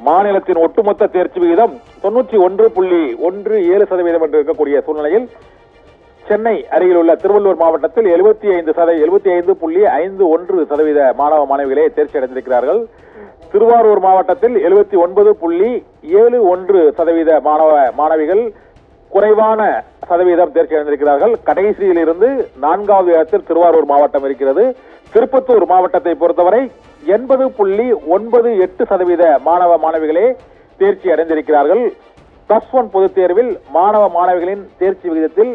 மாநிலத்தின் ஒட்டுமொத்த தேர்ச்சி விகிதம் 91.17% என்று இருக்கக்கூடிய சூழ்நிலையில் சென்னை அருகில் உள்ள திருவள்ளூர் மாவட்டத்தில் 75.51% மாணவ மாணவிகளே தேர்ச்சி அடைந்திருக்கிறார்கள். திருவாரூர் மாவட்டத்தில் 79.71% மாணவ மாணவிகள் குறைவான சதவீதம் தேர்ச்சி அடைந்திருக்கிறார்கள். கடைசியில் இருந்து 4வது இடத்தில் திருவாரூர் மாவட்டம் இருக்கிறது. திருப்பத்தூர் மாவட்டத்தை பொறுத்தவரை 80.98% மாணவ மாணவிகளே தேர்ச்சி அடைந்திருக்கிறார்கள். +1 பொதுத் தேர்வில் மாணவ மாணவிகளின் தேர்ச்சி விகிதத்தில்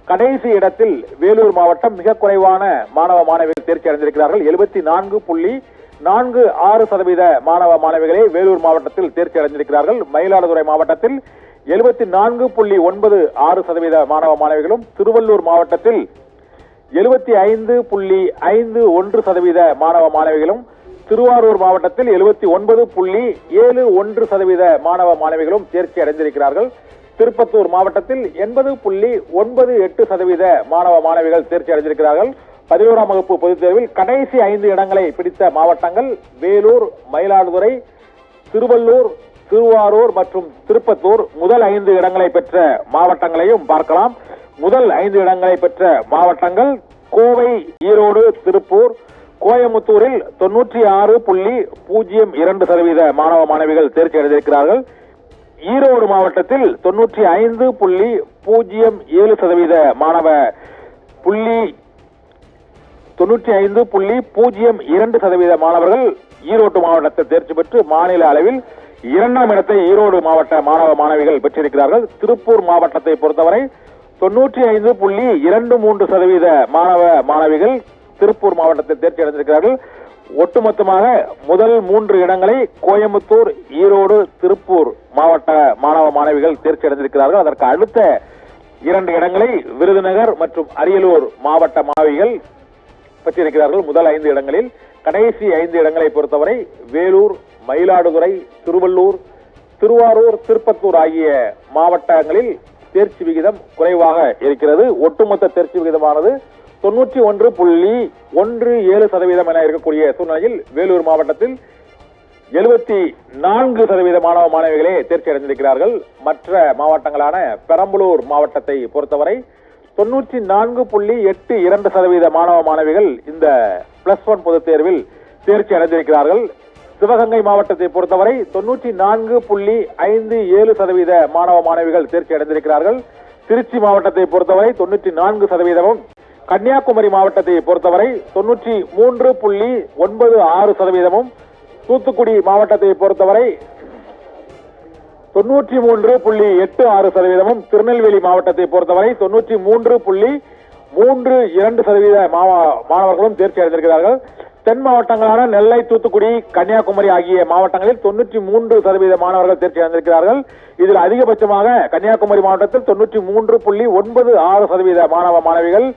கடைசி இடத்தில் வேலூர் மாவட்டம் மிக குறைவான மாணவ மாணவிகள் தேர்ச்சி அடைந்திருக்கிறார்கள். 74.46% மாணவ மாணவிகளே வேலூர் மாவட்டத்தில் தேர்ச்சி அடைந்திருக்கிறார்கள். மயிலாடுதுறை மாவட்டத்தில் 74.96% மாணவ மாணவிகளும், திருவள்ளூர் மாவட்டத்தில் 75.51% மாணவ மாணவிகளும், திருவாரூர் மாவட்டத்தில் 79.71% மாணவ மாணவிகளும் தேர்ச்சி அடைந்திருக்கிறார்கள். திருப்பத்தூர் மாவட்டத்தில் 80.98% மாணவ மாணவிகள் தேர்ச்சி அடைந்திருக்கிறார்கள். 11ஆம் வகுப்பு பொதுத் தேர்வில் கடைசி 5 இடங்களை பிடித்த மாவட்டங்கள் வேலூர், மயிலாடுதுறை, திருவள்ளூர், திருவாரூர் மற்றும் திருப்பத்தூர். முதல் 5 இடங்களை பெற்ற மாவட்டங்களையும் பார்க்கலாம். முதல் 5 இடங்களை பெற்ற மாவட்டங்கள் கோவை, ஈரோடு, திருப்பூர். கோயமுத்தூரில் 96.02% மாணவ மாணவிகள் தேர்ச்சி அடைந்திருக்கிறார்கள். ஈரோடு மாவட்டத்தில் 95.07% மாணவ 95.02% மாணவர்கள் ஈரோடு மாவட்டத்தில் தேர்ச்சி பெற்று மாநில அளவில் 2ஆம் இடத்தை ஈரோடு மாவட்ட மாணவ மாணவிகள் பெற்றிருக்கிறார்கள். திருப்பூர் மாவட்டத்தை பொறுத்தவரை 95.23% மாணவ மாணவிகள் திருப்பூர் மாவட்டத்தில் தேர்ச்சி அடைந்திருக்கிறார்கள். ஒட்டுமொத்தமாக முதல் 3 இடங்களை கோயம்புத்தூர், ஈரோடு, திருப்பூர் மாவட்ட மாணவ மாணவிகள் தேர்ச்சி அடைந்திருக்கிறார்கள். அதற்கு அடுத்த 2 இடங்களை விருதுநகர் மற்றும் அரியலூர் மாவட்ட மாணவிகள் பெற்றிருக்கிறார்கள். முதல் 5 இடங்களில் கடைசி 5 இடங்களை பொறுத்தவரை வேலூர், மயிலாடுதுறை, திருவள்ளூர், திருவாரூர், திருப்பத்தூர் ஆகிய மாவட்டங்களில் தேர்ச்சி விகிதம் குறைவாக இருக்கிறது. ஒட்டுமொத்த தேர்ச்சி விகிதமானது 91.17% என இருக்கக்கூடிய சூழ்நிலையில் வேலூர் மாவட்டத்தில் 74% மாணவ மாணவிகளே தேர்ச்சி அடைந்திருக்கிறார்கள். மற்ற மாவட்டங்களான பெரம்பலூர் மாவட்டத்தை பொறுத்தவரை 94.82% மாணவ மாணவிகள் இந்த +1 பொதுத் தேர்வில் தேர்ச்சி அடைந்திருக்கிறார்கள். சிவகங்கை மாவட்டத்தை பொறுத்தவரை 94.57% மாணவ மாணவிகள் தேர்ச்சி அடைந்திருக்கிறார்கள். திருச்சி மாவட்டத்தை பொறுத்தவரை 94%, கன்னியாகுமரி மாவட்டத்தை பொறுத்தவரை 93.96%, தூத்துக்குடி மாவட்டத்தை பொறுத்தவரை 93.86%, திருநெல்வேலி மாவட்டத்தை பொறுத்தவரை 93.32% மாணவர்களும் தேர்ச்சி அடைந்திருக்கிறார்கள். தென் மாவட்டங்களான நெல்லை, தூத்துக்குடி, கன்னியாகுமரி ஆகிய மாவட்டங்களில் 93% மாணவர்கள் தேர்ச்சி அடைந்திருக்கிறார்கள். இதில் அதிகபட்சமாக கன்னியாகுமரி மாவட்டத்தில் 93.96% மாணவ மாணவிகள்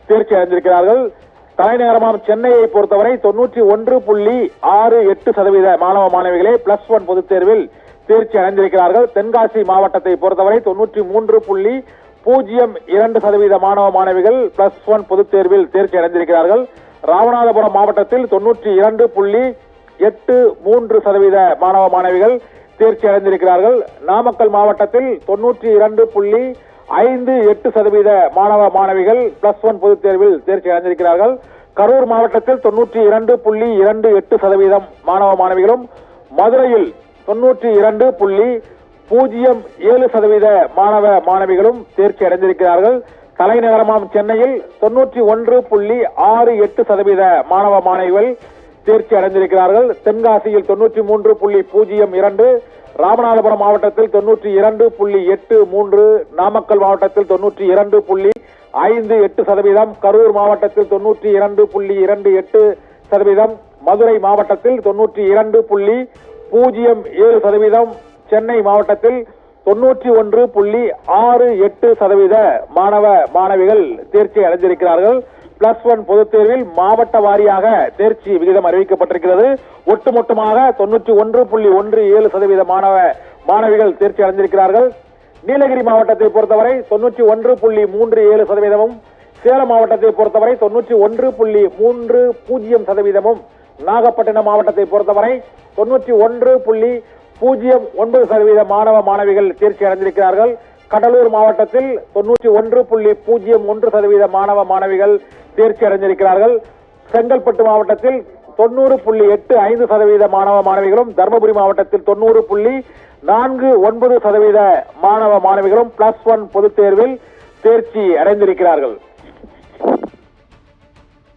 தேர்ச்சி அடைந்திருக்கிறார்கள். தலைநகரமாம் சென்னையை பொறுத்தவரை 91.68% மாணவ மாணவிகளே +1 பொதுத் தேர்வில் தேர்ச்சி அடைந்திருக்கிறார்கள். தென்காசி மாவட்டத்தை பொறுத்தவரை 93.02% மாணவ மாணவிகள் +1 பொதுத் தேர்வில் தேர்ச்சி அடைந்திருக்கிறார்கள். ராமநாதபுரம் மாவட்டத்தில் 92.83% மாணவ மாணவிகள் தேர்ச்சி அடைந்திருக்கிறார்கள். நாமக்கல் மாவட்டத்தில் 92.58% மாணவ மாணவிகள் +1 பொதுத் தேர்வில் தேர்ச்சி அடைந்திருக்கிறார்கள். கரூர் மாவட்டத்தில் 92.28% மாணவ மாணவிகளும், மதுரையில் 92.07% மாணவ மாணவிகளும் தேர்ச்சி அடைந்திருக்கிறார்கள். தலைநகரமாம் சென்னையில் 91.68% மாணவ மாணவிகள் தேர்ச்சி அடைந்திருக்கிறார்கள். தென்காசியில் 93.02%, ராமநாதபுரம் மாவட்டத்தில் 92.83%, நாமக்கல் மாவட்டத்தில் 92.58%, கரூர் மாவட்டத்தில் 92.28%, மதுரை மாவட்டத்தில் 92.07%, சென்னை மாவட்டத்தில் 91.68% மாணவ மாணவிகள் தேர்ச்சி அடைந்திருக்கிறார்கள். +1 பொதுத் தேர்வில் மாவட்ட வாரியாக தேர்ச்சி விகிதம் அறிவிக்கப்பட்டிருக்கிறது. ஒட்டுமொத்தமாக 91.17% மாணவ மாணவிகள் தேர்ச்சி அடைந்திருக்கிறார்கள். நீலகிரி மாவட்டத்தை பொறுத்தவரை 91.37%, சேலம் மாவட்டத்தை பொறுத்தவரை 91.30%, நாகப்பட்டினம் மாவட்டத்தை பொறுத்தவரை 91.03%, 0.9% மாணவ மாணவிகள் தேர்ச்சி அடைந்திருக்கிறார்கள். கடலூர் மாவட்டத்தில் 91.01% மாணவ மாணவிகள் தேர்ச்சி அடைந்திருக்கிறார்கள். செங்கல்பட்டு மாவட்டத்தில் 90.85% மாணவ மாணவிகளும், தருமபுரி மாவட்டத்தில் 90.49% மாணவ மாணவிகளும் +1 பொதுத் தேர்வில் தேர்ச்சி அடைந்திருக்கிறார்கள்.